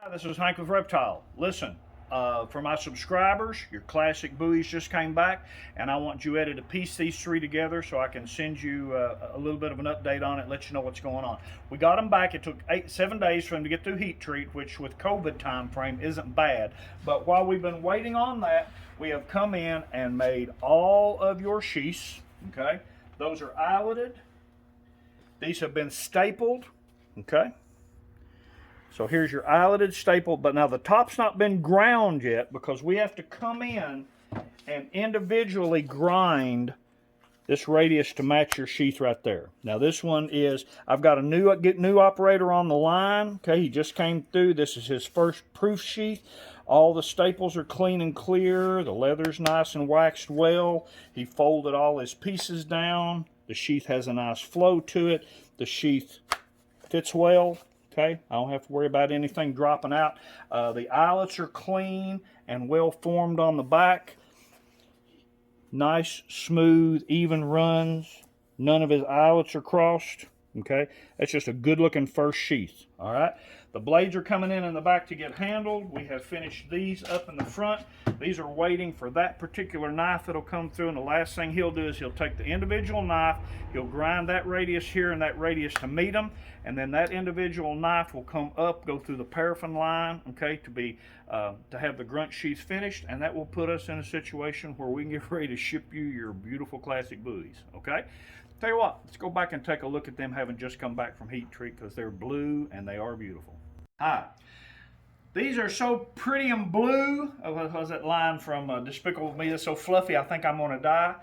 Hi, this is Hank with Reptile. Listen, for my subscribers, your classic buoys just came back, and I want Joetta to piece these three together so I can send you a little bit of an update on it, let you know what's going on. We got them back. It took 7 days for them to get through heat treat, which with COVID time frame isn't bad. But while we've been waiting on that, we have come in and made all of your sheaths. Okay, those are eyeletted. These have been stapled. Okay. So here's your eyeletted staple, but now the top's not been ground yet because we have to come in and individually grind this radius to match your sheath right there. Now this one is, I've got a new operator on the line. Okay, he just came through. This is his first proof sheath. All the staples are clean and clear. The leather's nice and waxed well. He folded all his pieces down. The sheath has a nice flow to it. The sheath fits well. Okay, I don't have to worry about anything dropping out. The eyelets are clean and well formed on the back. Nice, smooth, even runs. None of his eyelets are crossed. Okay, that's just a good looking first sheath. All right, the blades are coming in the back to get handled. We have finished these up in the front. These are waiting for that particular knife that'll come through, and the last thing he'll do is he'll take the individual knife, he'll grind that radius here and that radius to meet them, and then that individual knife will come up, go through the paraffin line, okay, to have the grunt sheath finished, and that will put us in a situation where we can get ready to ship you your beautiful classic buoys. Okay, tell you what, let's go back and take a look at them having just come back from heat treat, because they're blue and they are beautiful. Hi. These are so pretty and blue. What was that line from Despicable Me? That's so fluffy, I think I'm gonna die.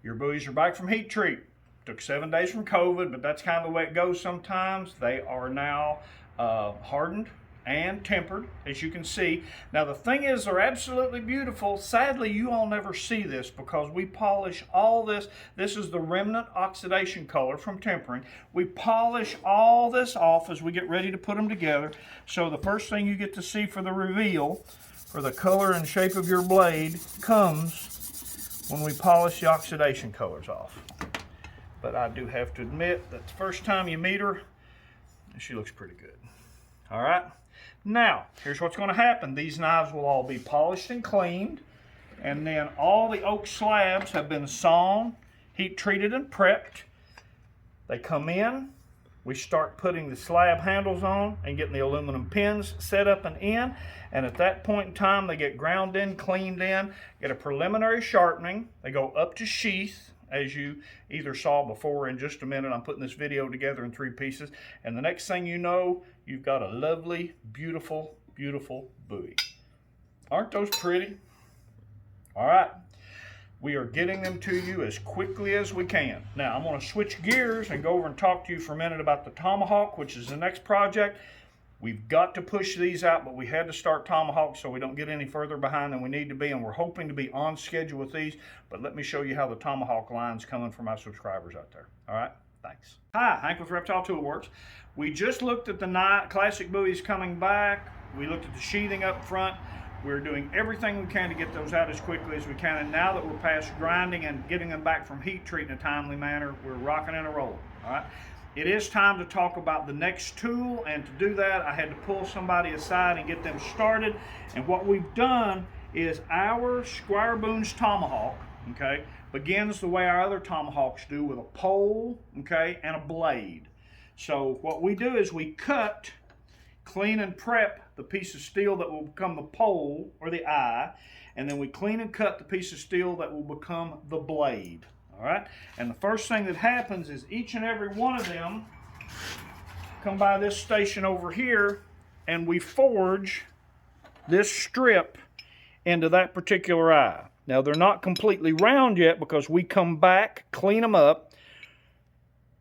Your buoys are back from heat treat. Took 7 days from COVID, but that's kind of the way it goes sometimes. They are now hardened and tempered, as you can see. Now the thing is, they're absolutely beautiful. Sadly, you all never see this because we polish all this. This is the remnant oxidation color from tempering. We polish all this off as we get ready to put them together. So the first thing you get to see for the reveal, for the color and shape of your blade, comes when we polish the oxidation colors off. But I do have to admit that the first time you meet her, she looks pretty good. All right. Now, here's what's going to happen. These knives will all be polished and cleaned, and then all the oak slabs have been sawn, heat treated, and prepped. They come in. We start putting the slab handles on and getting the aluminum pins set up and in, and at that point in time, they get ground in, cleaned in, get a preliminary sharpening. They go up to sheath, as you either saw before. In just a minute, I'm putting this video together in 3 pieces, and the next thing you know, you've got a lovely, beautiful, beautiful buoy. Aren't those pretty? All right, we are getting them to you as quickly as we can. Now, I'm gonna switch gears and go over and talk to you for a minute about the Tomahawk, which is the next project. We've got to push these out, but we had to start Tomahawk so we don't get any further behind than we need to be, and we're hoping to be on schedule with these, but let me show you how the Tomahawk line's coming for my subscribers out there. All right, thanks. Hi, Hank with Reptile Tool Works. We just looked at the classic buoys coming back. We looked at the sheathing up front. We're doing everything we can to get those out as quickly as we can, and now that we're past grinding and getting them back from heat treat in a timely manner, we're rocking and rolling. All right. It is time to talk about the next tool, and to do that I had to pull somebody aside and get them started. And what we've done is our Squire Boone's Tomahawk, okay, begins the way our other Tomahawks do, with a pole, okay, and a blade. So what we do is we cut, clean and prep the piece of steel that will become the pole or the eye, and then we clean and cut the piece of steel that will become the blade. All right, and the first thing that happens is each and every one of them come by this station over here, and we forge this strip into that particular eye. Now, they're not completely round yet because we come back, clean them up,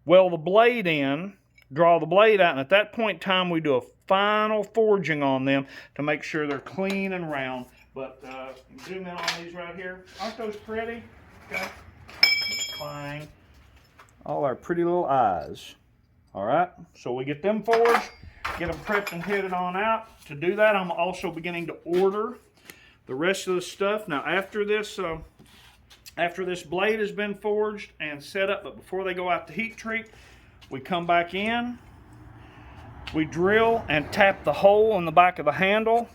weld the blade in, draw the blade out, and at that point in time, we do a final forging on them to make sure they're clean and round. But zoom in on these right here. Aren't those pretty? Okay. Clang. All our pretty little eyes. All right, so we get them forged, get them prepped and headed on out. To do that, I'm also beginning to order the rest of the stuff. Now, after this blade has been forged and set up, but before they go out to heat treat, we come back in, We drill and tap the hole in the back of the handle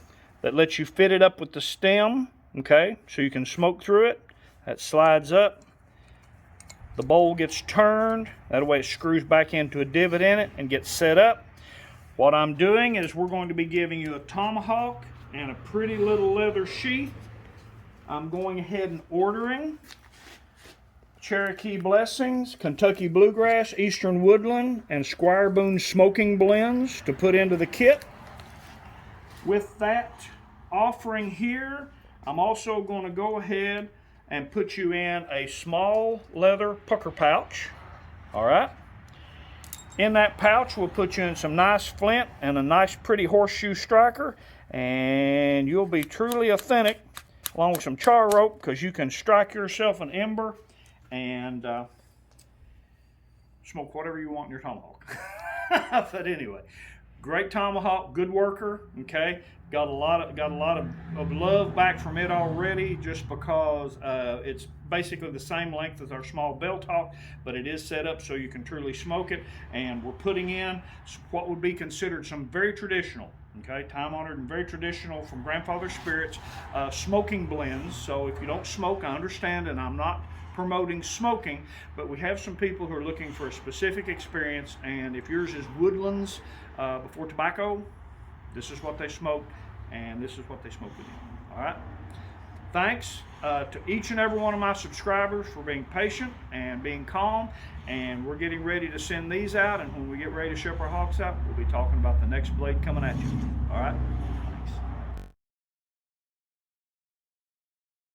that lets you fit it up with the stem, okay, so you can smoke through it. That slides up. The bowl gets turned. That way it screws back into a divot in it and gets set up. What I'm doing is we're going to be giving you a tomahawk and a pretty little leather sheath. I'm going ahead and ordering Cherokee Blessings, Kentucky Bluegrass, Eastern Woodland, and Squire Boone smoking blends to put into the kit. With that offering here, I'm also going to go ahead and put you in a small leather pucker pouch. All right. In that pouch, we'll put you in some nice flint and a nice pretty horseshoe striker, and you'll be truly authentic, along with some char rope, because you can strike yourself an ember and smoke whatever you want in your tomahawk. But anyway, great tomahawk, good worker. Okay, got a lot of love back from it already, just because it's basically the same length as our small belt hawk, but it is set up so you can truly smoke it. And we're putting in what would be considered some very traditional, okay, time-honored and very traditional from Grandfather Spirits smoking blends. So if you don't smoke, I understand, and I'm not promoting smoking, but we have some people who are looking for a specific experience, and if yours is woodlands before tobacco, this is what they smoked, and this is what they smoked with you. All right. Thanks to each and every one of my subscribers for being patient and being calm, and we're getting ready to send these out, and when we get ready to ship our hawks out, we'll be talking about the next blade coming at you. All right.